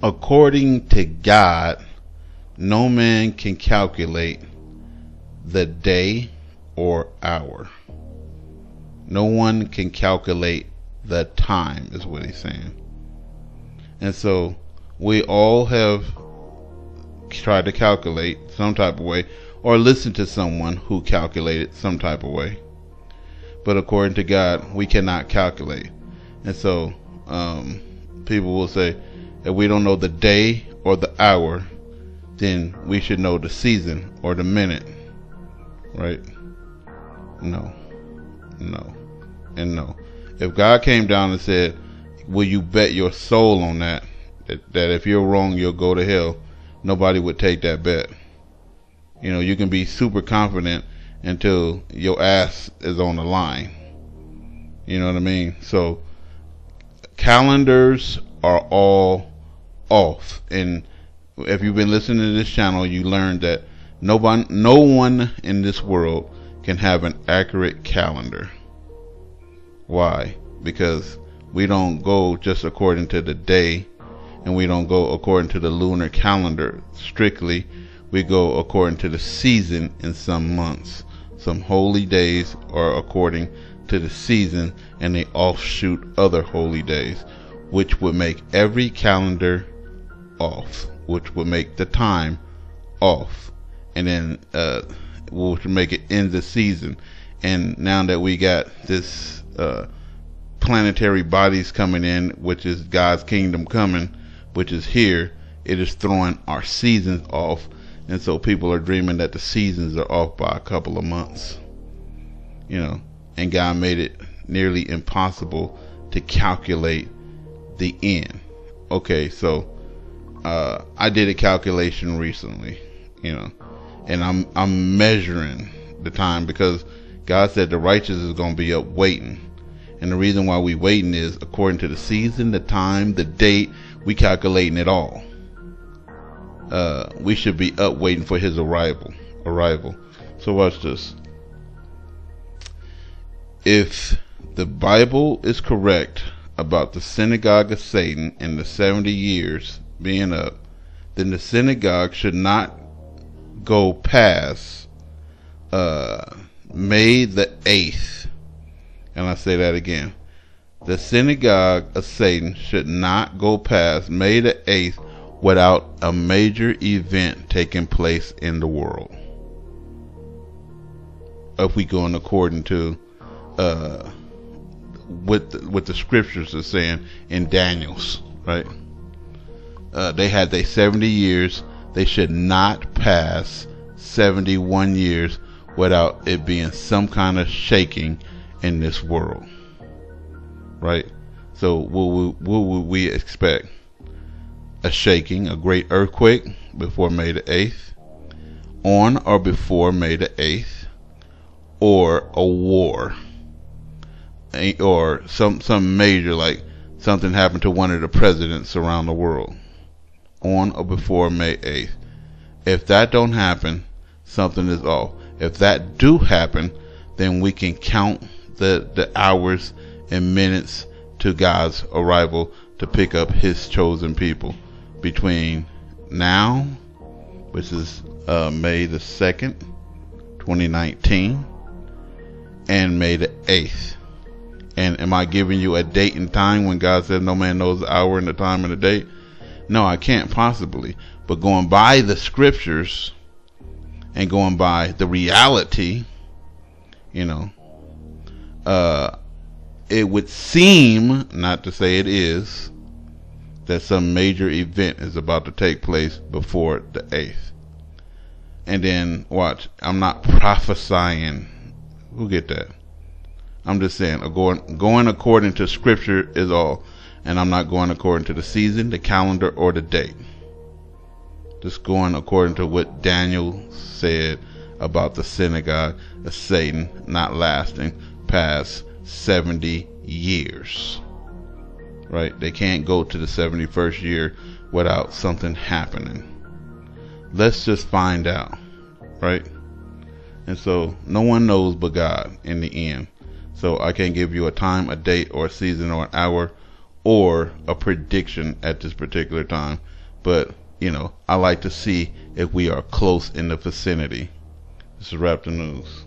according to God, no man can calculate the day or hour. No one can calculate the time, is what he's saying. And so we all have tried to calculate some type of way, or listen to someone who calculated some type of way. But according to God, we cannot calculate. And so people will say, if we don't know the day or the hour, then we should know the season or the minute. Right? No. And no. If God came down and said, will you bet your soul on that if you're wrong, you'll go to hell, nobody would take that bet. You can be super confident until your ass is on the line. You know what I mean? So calendars are all off. And if you've been listening to this channel, you learned that no one in this world can have an accurate calendar. Why? Because we don't go just according to the day, and we don't go according to the lunar calendar strictly. We go according to the season in some months. Some holy days are according to the season, and they offshoot other holy days, which would make every calendar off, which would make the time off, and then which would make it end the season. And now that we got this planetary bodies coming in, which is God's kingdom coming, which is here, it is throwing our seasons off. And so people are dreaming that the seasons are off by a couple of months. And God made it nearly impossible to calculate the end. Okay, so I did a calculation recently, and I'm measuring the time, because God said the righteous is going to be up waiting. And the reason why we waiting is according to the season, the time, the date, we calculating it all. We should be up waiting for his arrival. So watch this. If the Bible is correct about the synagogue of Satan and the 70 years being up, then the synagogue should not go past May the 8th. And I say that again. The synagogue of Satan should not go past May the 8th without a major event taking place in the world. If we go in according to what the scriptures are saying in Daniel's, right? They had their 70 years. They should not pass 71 years without it being some kind of shaking in this world, right? So what would we expect? A shaking, a great earthquake before May the 8th, on or before May the 8th, or a war, or some major, like something happened to one of the presidents around the world, on or before May 8th. If that don't happen, something is off. If that do happen, then we can count the hours and minutes to God's arrival to pick up his chosen people between now, which is May the 2nd, 2019, and May the 8th. And am I giving you a date and time when God said no man knows the hour and the time and the date? No, I can't possibly. But going by the scriptures and going by the reality, it would seem, not to say it is, that some major event is about to take place before the 8th. And then, watch, I'm not prophesying. Who get that? I'm just saying, going according to scripture is all. And I'm not going according to the season, the calendar, or the date. Just going according to what Daniel said about the synagogue of Satan not lasting past 70 years. Right? They can't go to the 71st year without something happening. Let's just find out. Right? And so no one knows but God in the end. So I can't give you a time, a date, or a season, or an hour, or a prediction at this particular time. But, I like to see if we are close in the vicinity. This is Raptor News.